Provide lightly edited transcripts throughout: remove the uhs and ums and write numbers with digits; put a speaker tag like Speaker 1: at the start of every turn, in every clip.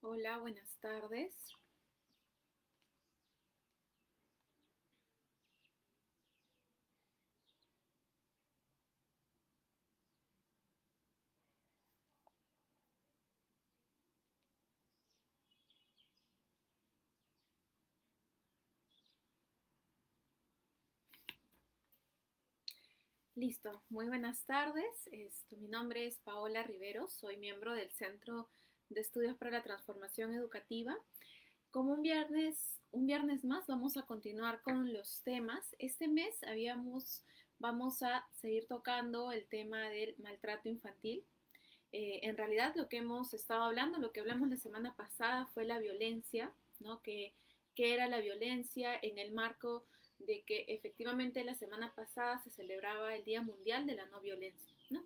Speaker 1: Hola, buenas tardes. Listo, muy buenas tardes. Mi nombre es Paola Rivero, soy miembro del Centro de Estudios para la Transformación Educativa. Como un viernes más, vamos a continuar con los temas. Este mes vamos a seguir tocando el tema del maltrato infantil. En realidad lo que hemos estado hablando, lo que hablamos la semana pasada fue la violencia, ¿no? Que era la violencia en el marco de que efectivamente la semana pasada se celebraba el Día Mundial de la No Violencia, ¿no?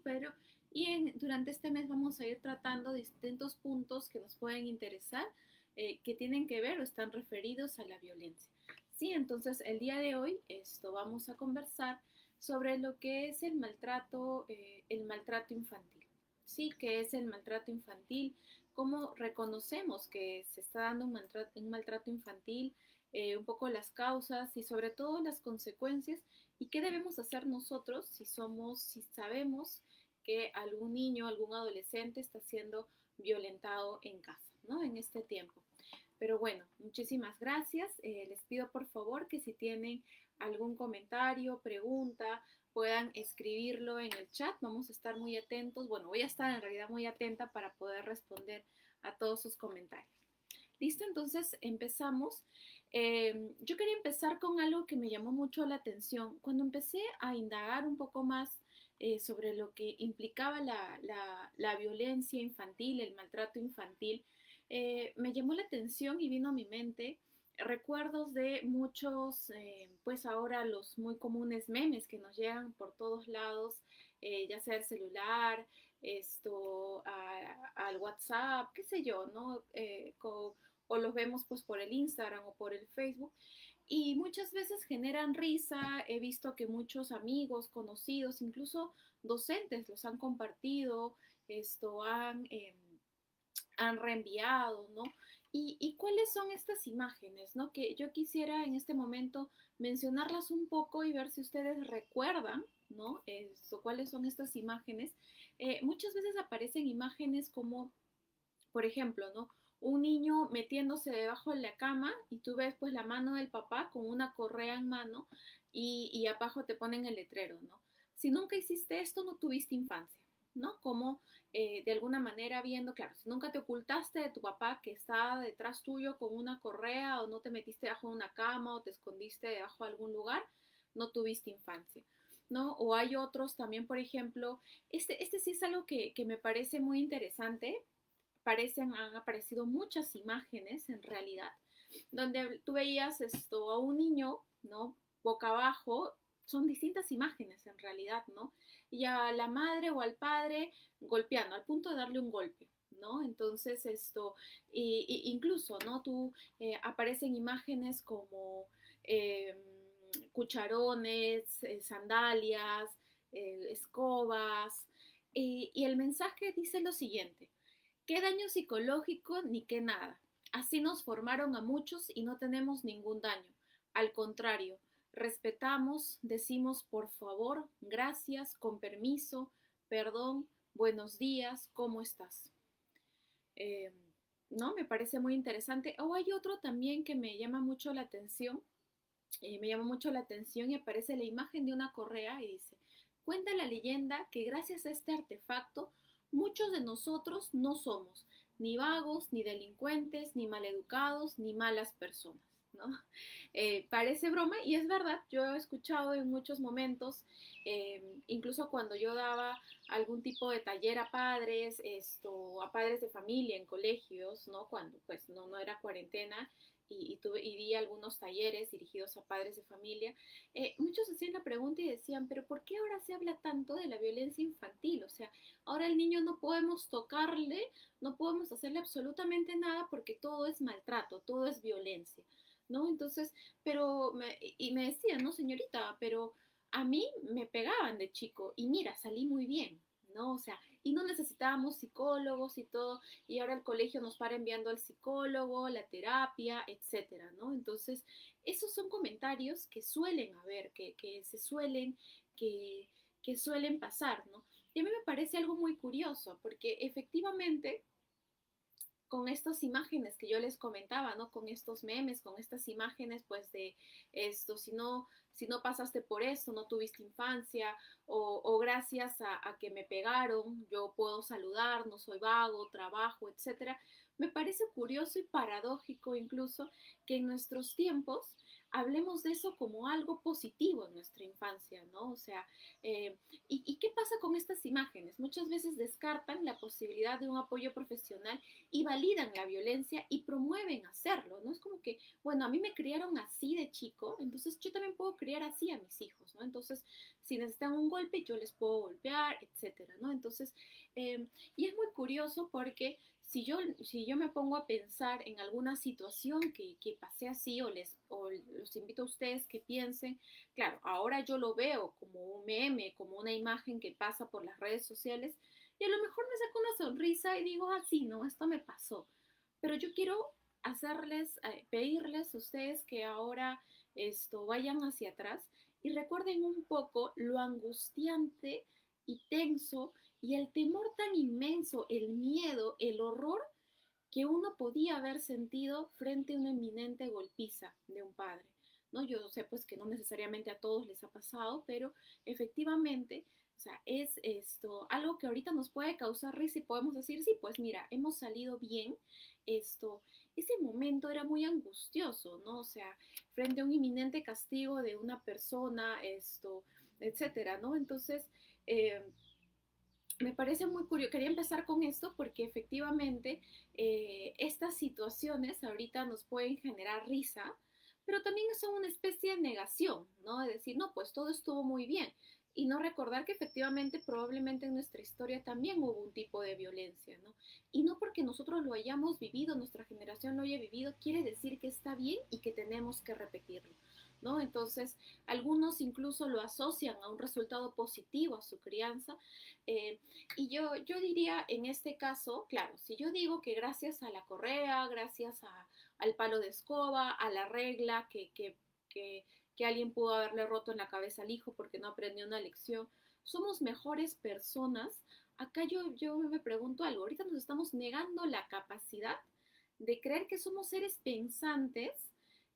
Speaker 1: Durante este mes vamos a ir tratando distintos puntos que nos pueden interesar, que tienen que ver o están referidos a la violencia. Sí, entonces el día de hoy vamos a conversar sobre lo que es el maltrato infantil. Sí, que es el maltrato infantil, cómo reconocemos que se está dando un maltrato infantil, un poco las causas y sobre todo las consecuencias y qué debemos hacer nosotros si sabemos que algún niño, algún adolescente está siendo violentado en casa, ¿no? En este tiempo. Pero bueno, muchísimas gracias. Les pido por favor que si tienen algún comentario, pregunta, puedan escribirlo en el chat. Vamos a estar muy atentos. Bueno, voy a estar en realidad muy atenta para poder responder a todos sus comentarios. Listo, entonces empezamos. Yo quería empezar con algo que me llamó mucho la atención. Cuando empecé a indagar un poco más sobre lo que implicaba la violencia infantil, el maltrato infantil, me llamó la atención y vino a mi mente recuerdos de muchos, pues ahora los muy comunes memes que nos llegan por todos lados, ya sea el celular, al WhatsApp, qué sé yo, ¿no? O los vemos pues por el Instagram o por el Facebook y muchas veces generan risa. He visto que muchos amigos, conocidos, incluso docentes los han compartido, esto han reenviado, ¿no? ¿Y cuáles son estas imágenes, ¿no? Que yo quisiera en este momento mencionarlas un poco y ver si ustedes recuerdan, ¿no? Cuáles son estas imágenes. Muchas veces aparecen imágenes como, por ejemplo, ¿no? Un niño metiéndose debajo de la cama y tú ves pues la mano del papá con una correa en mano y abajo te ponen el letrero, ¿no? Si nunca hiciste esto, no tuviste infancia, ¿no? Como de alguna manera viendo, claro, si nunca te ocultaste de tu papá que está detrás tuyo con una correa o no te metiste debajo de una cama o te escondiste debajo de algún lugar, no tuviste infancia. ¿No? O hay otros también, por ejemplo, este sí es algo que me parece muy interesante. Han aparecido muchas imágenes en realidad, donde tú veías a un niño, ¿no? Boca abajo, son distintas imágenes en realidad, ¿no? Y a la madre o al padre golpeando, al punto de darle un golpe, ¿no? Entonces incluso, ¿no? Aparecen imágenes como eh, cucharones, sandalias, escobas, y el mensaje dice lo siguiente: qué daño psicológico ni qué nada. Así nos formaron a muchos y no tenemos ningún daño. Al contrario, respetamos, decimos por favor, gracias, con permiso, perdón, buenos días, ¿cómo estás? Eh, ¿No? Me parece muy interesante. O hay otro también que me llama mucho la atención. Me llama mucho la atención y aparece la imagen de una correa y dice: cuenta la leyenda que gracias a este artefacto muchos de nosotros no somos ni vagos, ni delincuentes, ni maleducados, ni malas personas, ¿no? Parece broma y es verdad. Yo he escuchado en muchos momentos, incluso cuando yo daba algún tipo de taller a padres, a padres de familia en colegios, ¿no? Cuando pues no era cuarentena, y di algunos talleres dirigidos a padres de familia. Muchos hacían la pregunta y decían, pero ¿por qué ahora se habla tanto de la violencia infantil? O sea, ahora el niño no podemos tocarle, no podemos hacerle absolutamente nada porque todo es maltrato, todo es violencia, ¿no? Entonces, y me decían, no, señorita, pero a mí me pegaban de chico y mira, salí muy bien, ¿no? O sea, y no necesitábamos psicólogos y todo, y ahora el colegio nos para enviando al psicólogo, la terapia, etcétera, ¿no? Entonces, esos son comentarios que suelen haber, que, que suelen pasar, ¿no? Y a mí me parece algo muy curioso, porque efectivamente con estas imágenes que yo les comentaba, ¿no? Con estos memes, con estas imágenes, pues de esto, si no pasaste por eso, no tuviste infancia, o gracias a que me pegaron, yo puedo saludar, no soy vago, trabajo, etcétera. Me parece curioso y paradójico incluso que en nuestros tiempos hablemos de eso como algo positivo en nuestra infancia, ¿no? O sea, ¿y qué pasa con estas imágenes? Muchas veces descartan la posibilidad de un apoyo profesional y validan la violencia y promueven hacerlo, ¿no? Es como que, bueno, a mí me criaron así de chico, entonces yo también puedo criar así a mis hijos, ¿no? Entonces, si necesitan un golpe, yo les puedo golpear, etcétera, ¿no? Entonces, y es muy curioso porque si yo me pongo a pensar en alguna situación que pasé así, o los invito a ustedes que piensen, claro, ahora yo lo veo como un meme, como una imagen que pasa por las redes sociales, y a lo mejor me saco una sonrisa y digo, ah, sí, no, esto me pasó. Pero yo quiero pedirles a ustedes que ahora vayan hacia atrás y recuerden un poco lo angustiante y tenso y el temor tan inmenso, el miedo, el horror que uno podía haber sentido frente a una inminente golpiza de un padre. ¿No? Yo sé pues que no necesariamente a todos les ha pasado, pero efectivamente, o sea, es esto algo que ahorita nos puede causar risa y podemos decir, sí, pues mira, hemos salido bien, esto, ese momento era muy angustioso, ¿no? O sea, frente a un inminente castigo de una persona, etcétera, ¿no? Entonces, eh, me parece muy curioso, quería empezar con esto porque efectivamente estas situaciones ahorita nos pueden generar risa, pero también son una especie de negación, ¿no? De decir, no, pues todo estuvo muy bien. Y no recordar que efectivamente probablemente en nuestra historia también hubo un tipo de violencia, ¿no? Y no porque nosotros lo hayamos vivido, nuestra generación lo haya vivido, quiere decir que está bien y que tenemos que repetirlo, ¿no? Entonces, algunos incluso lo asocian a un resultado positivo a su crianza, eh, y yo diría en este caso, claro, si yo digo que gracias a la correa, al palo de escoba, a la regla que alguien pudo haberle roto en la cabeza al hijo porque no aprendió una lección, somos mejores personas. Acá yo me pregunto algo, ahorita nos estamos negando la capacidad de creer que somos seres pensantes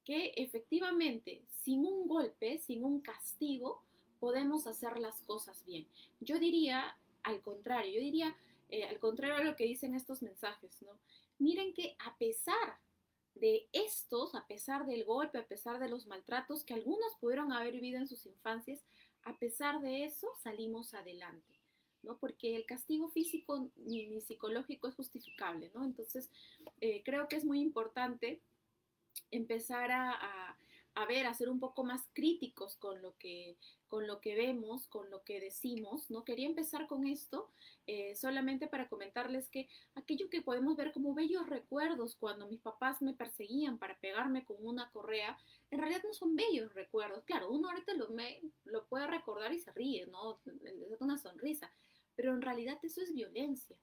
Speaker 1: que efectivamente, sin un golpe, sin un castigo, podemos hacer las cosas bien. Yo diría al contrario, yo diría al contrario a lo que dicen estos mensajes, ¿no? Miren que a pesar de estos, a pesar del golpe, a pesar de los maltratos que algunos pudieron haber vivido en sus infancias, a pesar de eso salimos adelante, ¿no? Porque el castigo físico ni psicológico es justificable, ¿no? Entonces, creo que es muy importante empezar a ver, a ser un poco más críticos con lo que vemos, con lo que decimos, ¿no? Quería empezar con esto solamente para comentarles que aquello que podemos ver como bellos recuerdos cuando mis papás me perseguían para pegarme con una correa, en realidad no son bellos recuerdos. Claro, uno ahorita lo puede recordar y se ríe, ¿no? Le da una sonrisa, pero en realidad eso es violencia.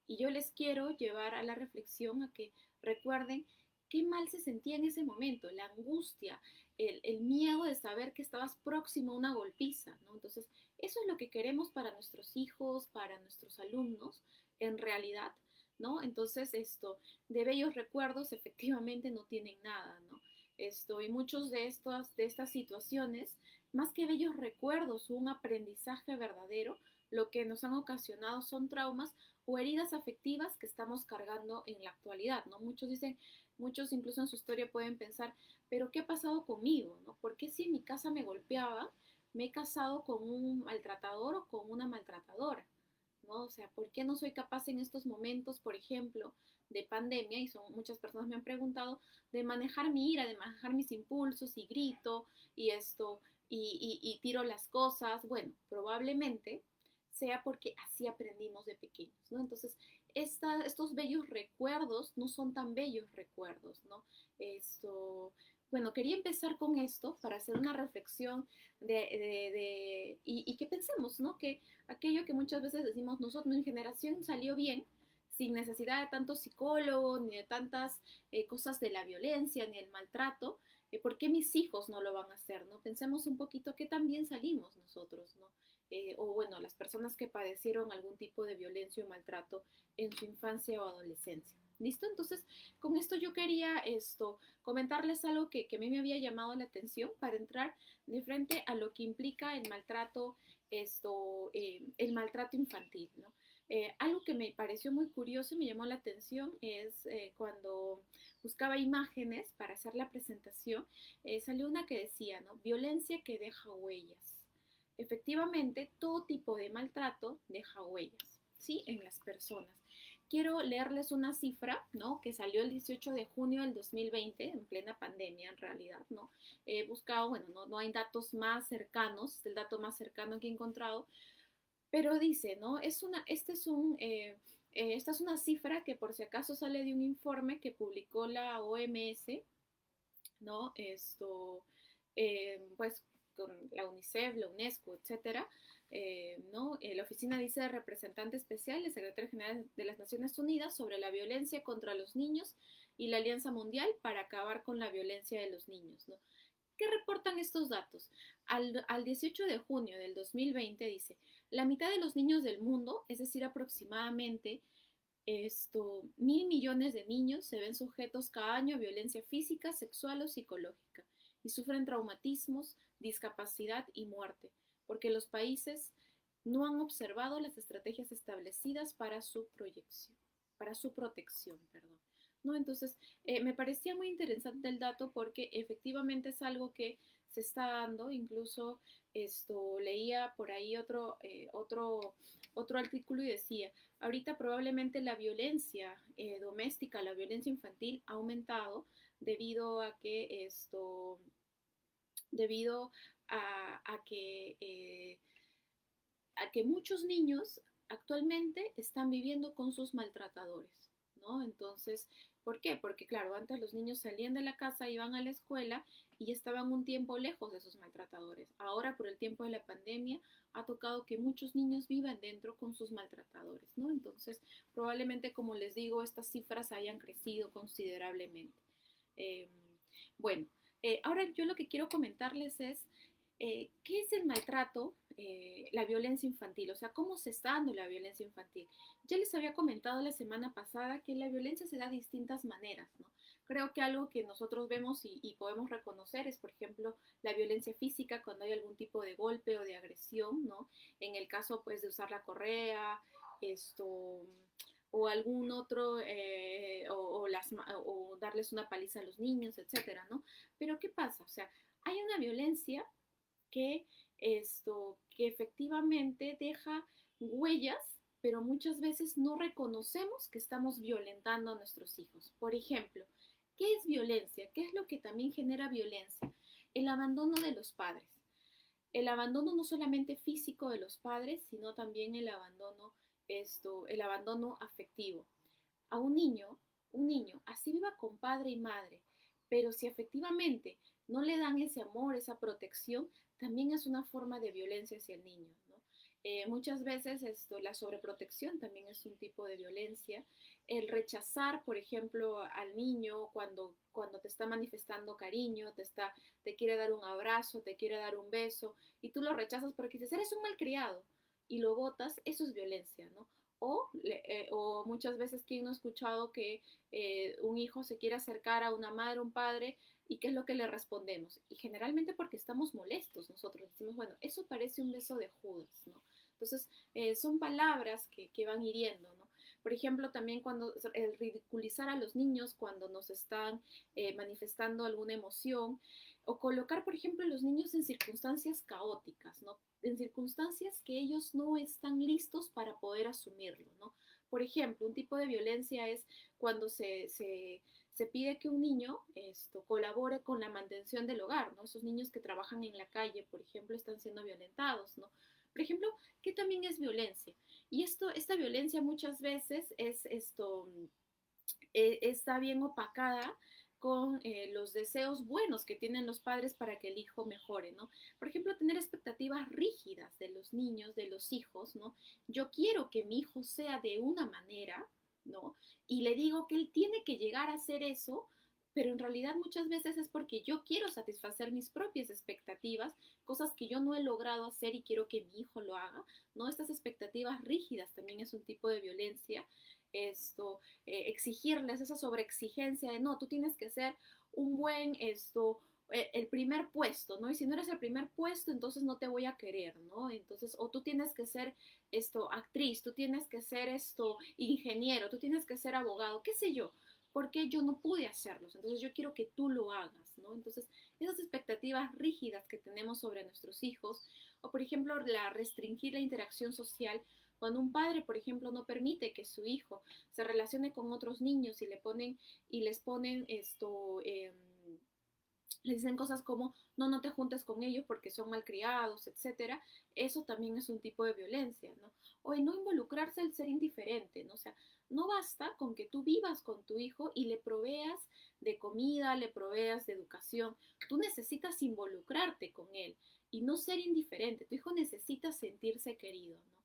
Speaker 1: Y yo les quiero llevar a la reflexión a que recuerden qué mal se sentía en ese momento, la angustia, el miedo de saber que estabas próximo a una golpiza, ¿no? Entonces, eso es lo que queremos para nuestros hijos, para nuestros alumnos, en realidad, ¿no? Entonces, de bellos recuerdos efectivamente no tienen nada, ¿no? Y muchos de estas situaciones, más que bellos recuerdos, un aprendizaje verdadero, lo que nos han ocasionado son traumas o heridas afectivas que estamos cargando en la actualidad, ¿no? Muchos incluso en su historia pueden pensar, pero ¿qué ha pasado conmigo? ¿No? ¿Por qué si en mi casa me golpeaba, me he casado con un maltratador o con una maltratadora? ¿No? O sea, ¿por qué no soy capaz en estos momentos, por ejemplo, de pandemia, y muchas personas me han preguntado, de manejar mi ira, de manejar mis impulsos y grito y y tiro las cosas? Bueno, probablemente sea porque así aprendimos de pequeños, ¿no? Entonces, estos bellos recuerdos no son tan bellos recuerdos, ¿no? Esto, Bueno, quería empezar con esto para hacer una reflexión y que pensemos, ¿no? Que aquello que muchas veces decimos nosotros, mi generación salió bien, sin necesidad de tanto psicólogo, ni de tantas cosas de la violencia, ni el maltrato, ¿por qué mis hijos no lo van a hacer, ¿no? Pensemos un poquito que también salimos nosotros, ¿no? O bueno, las personas que padecieron algún tipo de violencia o maltrato en su infancia o adolescencia. ¿Listo? Entonces, con esto yo quería comentarles algo que a mí me había llamado la atención para entrar de frente a lo que implica el maltrato, el maltrato infantil, ¿no? Algo que me pareció muy curioso y me llamó la atención es cuando buscaba imágenes para hacer la presentación, salió una que decía, ¿no? Violencia que deja huellas. Efectivamente, todo tipo de maltrato deja huellas, ¿sí? En las personas. Quiero leerles una cifra, ¿no? Que salió el 18 de junio del 2020, en plena pandemia en realidad, ¿no? He buscado, bueno, no hay datos más cercanos, el dato más cercano que he encontrado, pero dice, ¿no? Esta es una cifra que por si acaso sale de un informe que publicó la OMS, ¿no? Pues con la UNICEF, la UNESCO, etcétera, ¿no? La oficina dice de representante especial, el secretario general de las Naciones Unidas sobre la violencia contra los niños y la Alianza Mundial para acabar con la violencia de los niños, ¿no? ¿Qué reportan estos datos? Al 18 de junio del 2020 dice, la mitad de los niños del mundo, es decir, aproximadamente 1.000 millones de niños se ven sujetos cada año a violencia física, sexual o psicológica y sufren traumatismos, discapacidad y muerte, porque los países no han observado las estrategias establecidas para su protección, perdón. ¿No? Entonces, me parecía muy interesante el dato porque efectivamente es algo que se está dando, incluso leía por ahí otro artículo y decía, ahorita probablemente la violencia doméstica, la violencia infantil ha aumentado debido a que debido a a que muchos niños actualmente están viviendo con sus maltratadores, ¿no? Entonces, ¿por qué? Porque claro, antes los niños salían de la casa, iban a la escuela y estaban un tiempo lejos de sus maltratadores. Ahora, por el tiempo de la pandemia, ha tocado que muchos niños vivan dentro con sus maltratadores, ¿no? Entonces, probablemente, como les digo, estas cifras hayan crecido considerablemente. Eh, bueno, ahora yo lo que quiero comentarles es qué es el maltrato, la violencia infantil, o sea, cómo se está dando la violencia infantil. Ya les había comentado la semana pasada que la violencia se da de distintas maneras, ¿no? Creo que algo que nosotros vemos y podemos reconocer es, por ejemplo, la violencia física cuando hay algún tipo de golpe o de agresión, ¿no? En el caso, pues, de usar la correa, esto, o algún otro, o darles una paliza a los niños, etcétera, ¿no? Pero ¿qué pasa? O sea, hay una violencia que que efectivamente deja huellas, pero muchas veces no reconocemos que estamos violentando a nuestros hijos. Por ejemplo, ¿qué es violencia? ¿Qué es lo que también genera violencia? El abandono de los padres. El abandono no solamente físico de los padres, sino también el abandono afectivo. A un niño, así viva con padre y madre, pero si efectivamente no le dan ese amor, esa protección, también es una forma de violencia hacia el niño, ¿no? Muchas veces la sobreprotección también es un tipo de violencia. El rechazar, por ejemplo, al niño cuando te está manifestando cariño, te quiere dar un abrazo, te quiere dar un beso, y tú lo rechazas porque dices, eres un malcriado, y lo botas, eso es violencia, ¿no? O muchas veces, ¿quién no ha escuchado que un hijo se quiere acercar a una madre o un padre y qué es lo que le respondemos? Y generalmente porque estamos molestos, nosotros decimos, bueno, eso parece un beso de Judas, ¿no? Entonces, son palabras que van hiriendo, ¿no? Por ejemplo, también cuando el ridiculizar a los niños cuando nos están manifestando alguna emoción, o colocar, por ejemplo, a los niños en circunstancias caóticas, ¿no? En circunstancias que ellos no están listos para poder asumirlo, ¿no? Por ejemplo, un tipo de violencia es cuando se pide que un niño colabore con la mantención del hogar, ¿no? Esos niños que trabajan en la calle, por ejemplo, están siendo violentados, ¿no? Por ejemplo, ¿qué también es violencia? Y esta violencia muchas veces está bien opacada con los deseos buenos que tienen los padres para que el hijo mejore, ¿no? Por ejemplo, tener expectativas rígidas de los niños, de los hijos, ¿no? Yo quiero que mi hijo sea de una manera, ¿no? Y le digo que él tiene que llegar a hacer eso, pero en realidad muchas veces es porque yo quiero satisfacer mis propias expectativas, cosas que yo no he logrado hacer y quiero que mi hijo lo haga, ¿no? Estas expectativas rígidas también es un tipo de violencia. Exigirles esa sobreexigencia de no, tú tienes que ser un buen el primer puesto, ¿no? Y si no eres el primer puesto, entonces no te voy a querer, ¿no? Entonces, o tú tienes que ser actriz, tú tienes que ser ingeniero, tú tienes que ser abogado, qué sé yo, porque yo no pude hacerlos, entonces yo quiero que tú lo hagas, ¿no? Entonces, esas expectativas rígidas que tenemos sobre nuestros hijos, o por ejemplo, restringir la interacción social, cuando un padre, por ejemplo, no permite que su hijo se relacione con otros niños y les ponen les dicen cosas como no, no te juntes con ellos porque son malcriados, etcétera, eso también es un tipo de violencia, ¿no? O el no involucrarse al ser indiferente, ¿no? O sea, no basta con que tú vivas con tu hijo y le proveas de comida, le proveas de educación, tú necesitas involucrarte con él y no ser indiferente, tu hijo necesita sentirse querido, ¿no?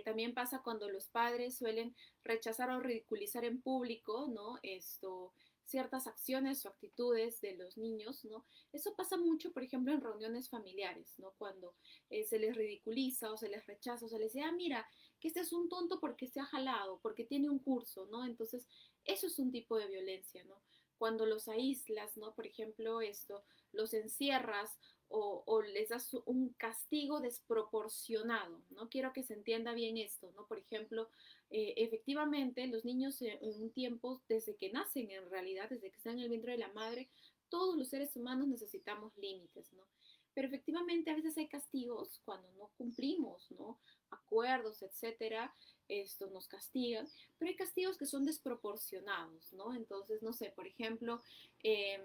Speaker 1: También pasa cuando los padres suelen rechazar o ridiculizar en público, ¿no? Ciertas acciones o actitudes de los niños, ¿no? Eso pasa mucho, por ejemplo, en reuniones familiares, ¿no? Cuando se les ridiculiza o se les rechaza o se les dice, ah, mira, que este es un tonto porque se ha jalado, porque tiene un curso, ¿no? Entonces, eso es un tipo de violencia, ¿no? Cuando los aíslas, ¿no? Por ejemplo, los encierras o les das un castigo desproporcionado, ¿no? Quiero que se entienda bien esto, ¿no? Por ejemplo, efectivamente, los niños en un tiempo, desde que nacen en realidad, desde que están en el vientre de la madre, todos los seres humanos necesitamos límites, ¿no? Pero efectivamente a veces hay castigos cuando no cumplimos, ¿no? Acuerdos, etcétera, esto nos castigan, pero hay castigos que son desproporcionados, ¿no? Entonces, no sé, por ejemplo, eh,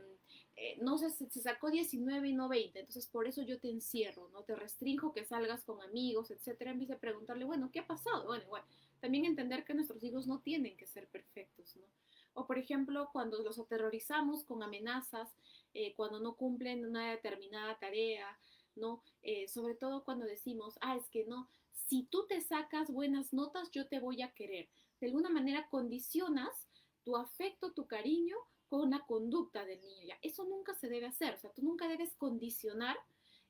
Speaker 1: no sé, se sacó 19 y no 20, entonces por eso yo te encierro, ¿no? Te restringo que salgas con amigos, etcétera, en vez de preguntarle, bueno, ¿qué ha pasado? Bueno, igual, también entender que nuestros hijos no tienen que ser perfectos, ¿no? O por ejemplo, cuando los aterrorizamos con amenazas, cuando no cumplen una determinada tarea, ¿no? Sobre todo cuando decimos, ah, es que no, si tú te sacas buenas notas, yo te voy a querer. De alguna manera condicionas tu afecto, tu cariño con la conducta del niño. ¿Ya? Eso nunca se debe hacer, o sea, tú nunca debes condicionar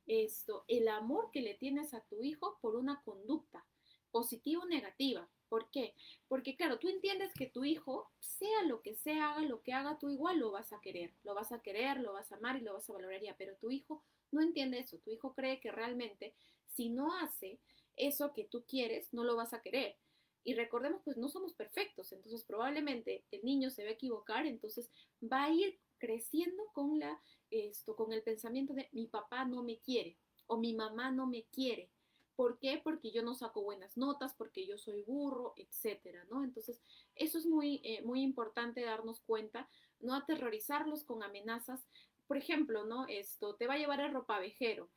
Speaker 1: el amor que le tienes a tu hijo por una conducta, positiva o negativa. ¿Por qué? Porque claro, tú entiendes que tu hijo, sea lo que sea, haga lo que haga, tú igual lo vas a querer, lo vas a querer, lo vas a amar y lo vas a valorar ya, pero tu hijo no entiende eso, tu hijo cree que realmente si no hace eso que tú quieres, no lo vas a querer. Y recordemos, pues no somos perfectos, entonces probablemente el niño se va a equivocar, entonces va a ir creciendo con el pensamiento de mi papá no me quiere o mi mamá no me quiere. ¿Por qué? Porque yo no saco buenas notas, porque yo soy burro, etcétera, ¿no? Entonces, eso es muy importante darnos cuenta, no aterrorizarlos con amenazas. Por ejemplo, ¿no? Te va a llevar el ropavejero.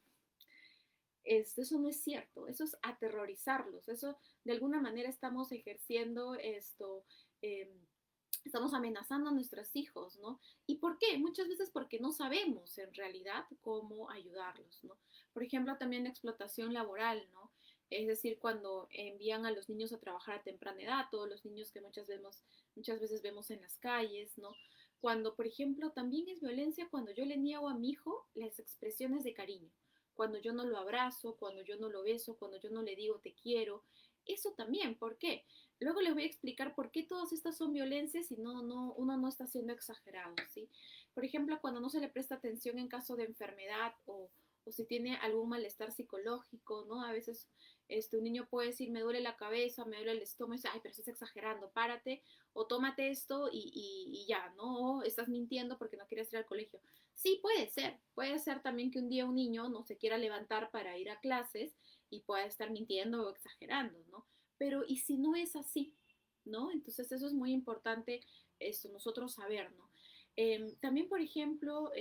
Speaker 1: Eso no es cierto, eso es aterrorizarlos, eso de alguna manera estamos ejerciendo eh, estamos amenazando a nuestros hijos, ¿no? ¿Y por qué? Muchas veces porque no sabemos en realidad cómo ayudarlos, ¿no? Por ejemplo, también la explotación laboral, ¿no? Es decir, cuando envían a los niños a trabajar a temprana edad, todos los niños que muchas veces vemos en las calles, ¿no? Cuando, por ejemplo, también es violencia cuando yo le niego a mi hijo las expresiones de cariño, cuando yo no lo abrazo, cuando yo no lo beso, cuando yo no le digo te quiero, eso también, ¿por qué? Luego les voy a explicar por qué todas estas son violencias y uno no está siendo exagerado, ¿sí? Por ejemplo, cuando no se le presta atención en caso de enfermedad o si tiene algún malestar psicológico, ¿no? A veces un niño puede decir, me duele la cabeza, me duele el estómago, y dice, ay, pero estás exagerando, párate, o tómate esto y ya, ¿no? Estás mintiendo porque no quieres ir al colegio. Sí, puede ser también que un día un niño no se quiera levantar para ir a clases y pueda estar mintiendo o exagerando, ¿no? Pero ¿y si no es así? ¿No? Entonces eso es muy importante nosotros saber, ¿no? También, por ejemplo,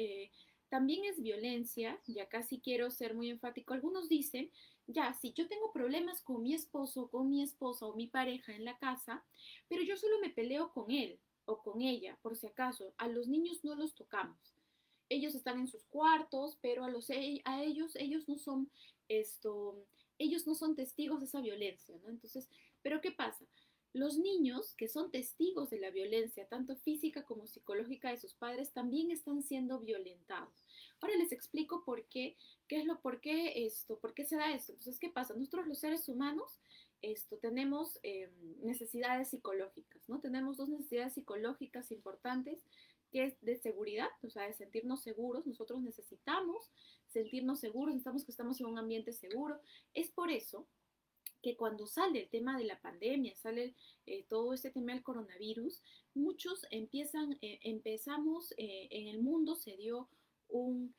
Speaker 1: también es violencia, y acá sí quiero ser muy enfático, algunos dicen, ya, si yo tengo problemas con mi esposo, con mi esposa o mi pareja en la casa, pero yo solo me peleo con él, o con ella, por si acaso. A los niños no los tocamos. Ellos están en sus cuartos, pero a ellos no son esto, ellos no son testigos de esa violencia, ¿no? Entonces, pero ¿qué pasa? Los niños que son testigos de la violencia, tanto física como psicológica de sus padres, también están siendo violentados. Ahora les explico por qué se da esto. Entonces, ¿qué pasa? Nosotros los seres humanos tenemos necesidades psicológicas, ¿no? Tenemos dos necesidades psicológicas importantes, que es de seguridad, o sea, de sentirnos seguros. Nosotros necesitamos sentirnos seguros, necesitamos que estamos en un ambiente seguro. Es por eso que cuando sale el tema de la pandemia, sale todo este tema del coronavirus, muchos empezamos, en el mundo se dio un,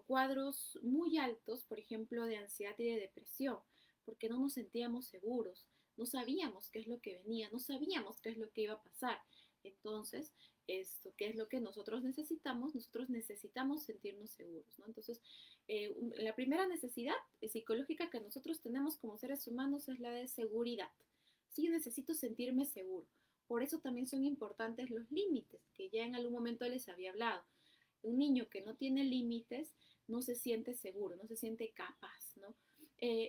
Speaker 1: cuadros muy altos, por ejemplo, de ansiedad y de depresión, porque no nos sentíamos seguros, no sabíamos qué es lo que venía, no sabíamos qué es lo que iba a pasar. Entonces, ¿qué es lo que nosotros necesitamos? Nosotros necesitamos sentirnos seguros, ¿no? Entonces, la primera necesidad psicológica que nosotros tenemos como seres humanos es la de seguridad. Sí, yo necesito sentirme seguro. Por eso también son importantes los límites, que ya en algún momento les había hablado. Un niño que no tiene límites no se siente seguro, no se siente capaz, ¿no?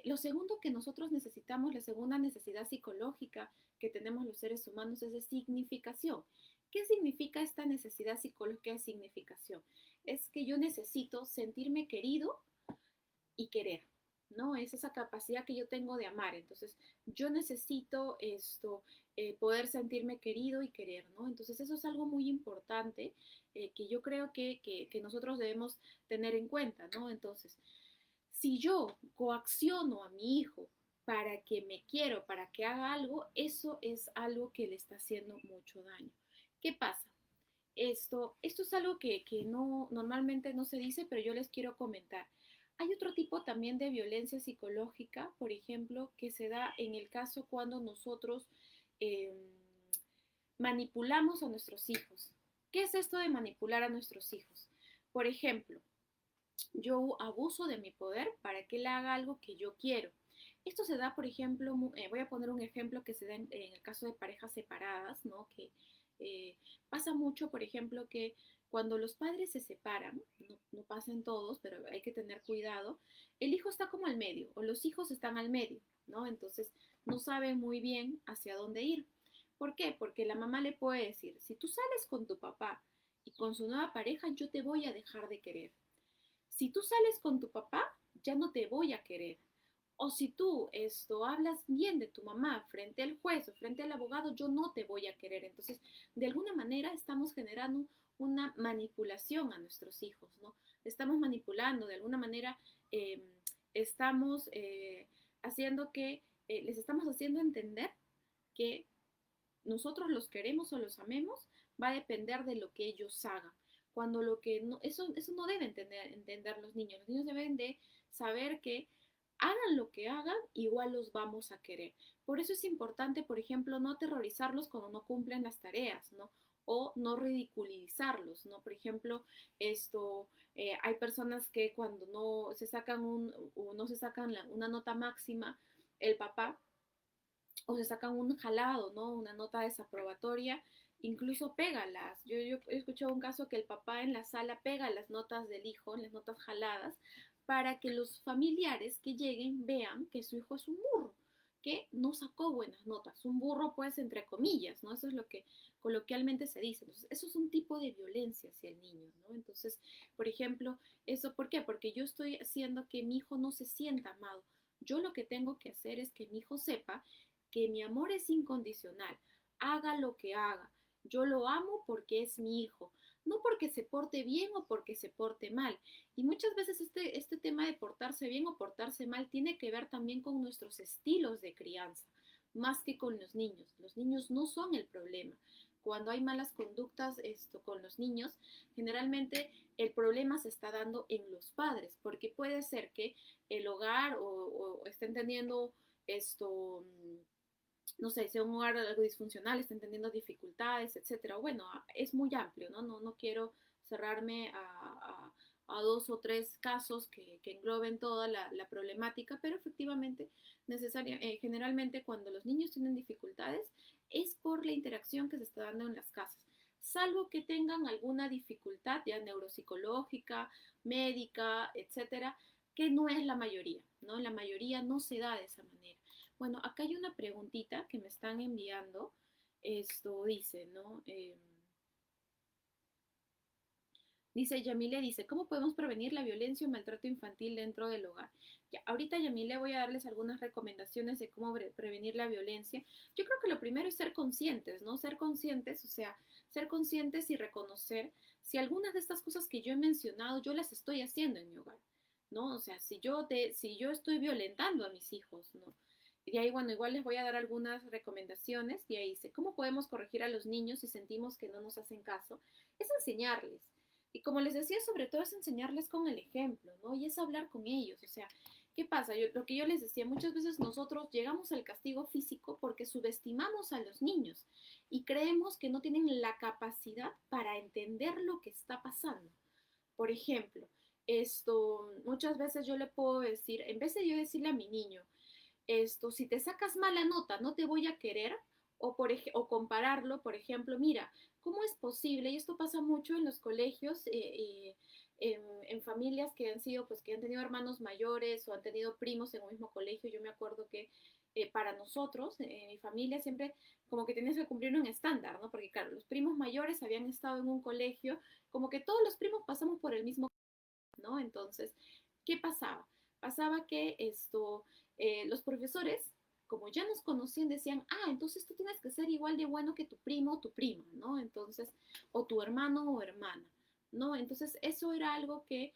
Speaker 1: Lo segundo que nosotros necesitamos, la segunda necesidad psicológica que tenemos los seres humanos es de significación. ¿Qué significa esta necesidad psicológica de significación? Es que yo necesito sentirme querido y querer, ¿no? Es esa capacidad que yo tengo de amar. Entonces, yo necesito poder sentirme querido y querer, ¿no? Entonces, eso es algo muy importante que yo creo que nosotros debemos tener en cuenta, ¿no? Entonces, si yo coacciono a mi hijo para que me quiero, para que haga algo, eso es algo que le está haciendo mucho daño. ¿Qué pasa? Esto es algo que no, normalmente no se dice, pero yo les quiero comentar. Hay otro tipo también de violencia psicológica, por ejemplo, que se da en el caso cuando nosotros eh, manipulamos a nuestros hijos. ¿Qué es esto de manipular a nuestros hijos? Por ejemplo, yo abuso de mi poder para que él haga algo que yo quiero. Esto se da, por ejemplo, voy a poner un ejemplo que se da en el caso de parejas separadas, ¿no? Que eh, pasa mucho, por ejemplo, que cuando los padres se separan, no pasa en todos, pero hay que tener cuidado, el hijo está como al medio, o los hijos están al medio, ¿no? Entonces no saben muy bien hacia dónde ir. ¿Por qué? Porque la mamá le puede decir, si tú sales con tu papá y con su nueva pareja, yo te voy a dejar de querer. Si tú sales con tu papá, ya no te voy a querer. O si tú hablas bien de tu mamá frente al juez o frente al abogado, yo no te voy a querer. Entonces, de alguna manera estamos generando una manipulación a nuestros hijos, ¿no? Estamos manipulando, de alguna manera eh, estamos haciendo que, les estamos haciendo entender que nosotros los queremos o los amemos, va a depender de lo que ellos hagan. Cuando lo que no, eso no deben entender los niños. Los niños deben de saber que hagan lo que hagan, igual los vamos a querer. Por eso es importante, por ejemplo, no aterrorizarlos cuando no cumplen las tareas, ¿no? O no ridiculizarlos, ¿no? Por ejemplo, hay personas que cuando no se sacan no se sacan una nota máxima, el papá o se sacan un jalado, ¿no? Una nota desaprobatoria, incluso pégalas. Yo he escuchado un caso que el papá en la sala pega las notas del hijo, las notas jaladas, para que los familiares que lleguen vean que su hijo es un burro, que no sacó buenas notas. Un burro, pues, entre comillas, ¿no? Eso es lo que coloquialmente se dice. Entonces, eso es un tipo de violencia hacia el niño, ¿no? Entonces, por ejemplo, eso, ¿por qué? Porque yo estoy haciendo que mi hijo no se sienta amado. Yo lo que tengo que hacer es que mi hijo sepa que mi amor es incondicional, haga lo que haga. Yo lo amo porque es mi hijo, no porque se porte bien o porque se porte mal. Y muchas veces este tema de portarse bien o portarse mal tiene que ver también con nuestros estilos de crianza, más que con los niños. Los niños no son el problema. Cuando hay malas conductas con los niños, generalmente el problema se está dando en los padres, porque puede ser que el hogar o estén teniendo esto, no sé, sea un hogar algo disfuncional, estén teniendo dificultades, etcétera. Bueno, es muy amplio, ¿no? No quiero cerrarme a dos o tres casos que engloben toda la problemática, pero efectivamente, generalmente cuando los niños tienen dificultades es por la interacción que se está dando en las casas, salvo que tengan alguna dificultad ya neuropsicológica, médica, etcétera, que no es la mayoría, ¿no? La mayoría no se da de esa manera. Bueno, acá hay una preguntita que me están enviando. Esto dice, ¿no? Dice Yamile, dice, ¿cómo podemos prevenir la violencia o maltrato infantil dentro del hogar? Ya, ahorita Yamile voy a darles algunas recomendaciones de cómo prevenir la violencia. Yo creo que lo primero es ser conscientes, ¿no? Ser conscientes, o sea, ser conscientes y reconocer si algunas de estas cosas que yo he mencionado yo las estoy haciendo en mi hogar, ¿no? O sea, si yo estoy violentando a mis hijos, ¿no? Y de ahí, bueno, igual les voy a dar algunas recomendaciones. Y ahí dice, ¿cómo podemos corregir a los niños si sentimos que no nos hacen caso? Es enseñarles. Y como les decía, sobre todo es enseñarles con el ejemplo, ¿no? Y es hablar con ellos. O sea, ¿qué pasa? Lo que yo les decía, muchas veces nosotros llegamos al castigo físico porque subestimamos a los niños y creemos que no tienen la capacidad para entender lo que está pasando. Por ejemplo, muchas veces yo le puedo decir, en vez de yo decirle a mi niño, si te sacas mala nota, no te voy a querer, o compararlo, por ejemplo, mira, ¿cómo es posible? Y esto pasa mucho en los colegios, en familias que han sido, pues que han tenido hermanos mayores o han tenido primos en un mismo colegio. Yo me acuerdo que para nosotros, en mi familia, siempre como que tenías que cumplir un estándar, ¿no? Porque claro, los primos mayores habían estado en un colegio, como que todos los primos pasamos por el mismo, ¿no? Entonces, ¿qué pasaba? Pasaba que los profesores, como ya nos conocían, decían, ah, entonces tú tienes que ser igual de bueno que tu primo o tu prima, ¿no? Entonces, o tu hermano o hermana, ¿no? Entonces, eso era algo que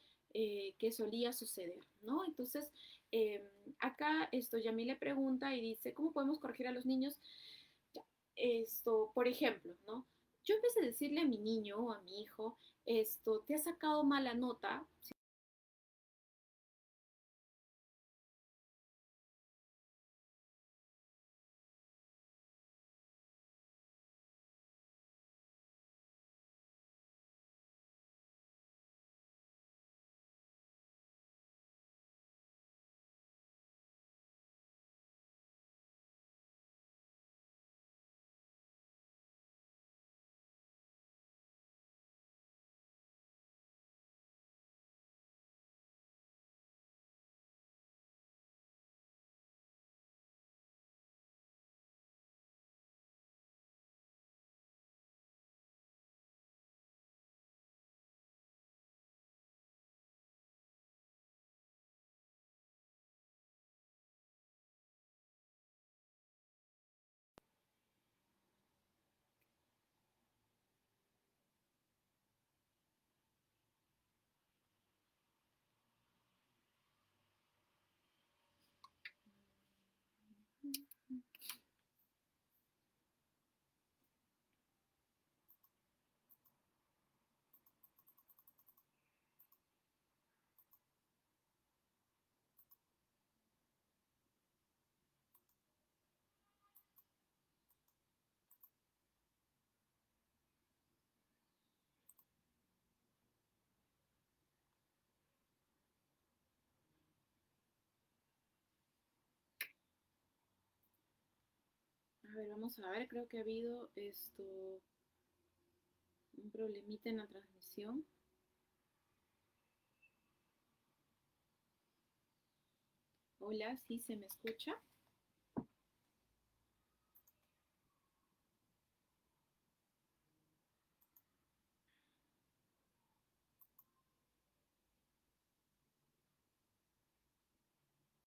Speaker 1: solía suceder, ¿no? Entonces, acá Yamil le pregunta y dice, ¿cómo podemos corregir a los niños? Por ejemplo, ¿no? Yo en vez de decirle a mi niño o a mi hijo, te ha sacado mala nota. A ver, vamos a ver, creo que ha habido un problemita en la transmisión. Hola, ¿sí se me escucha?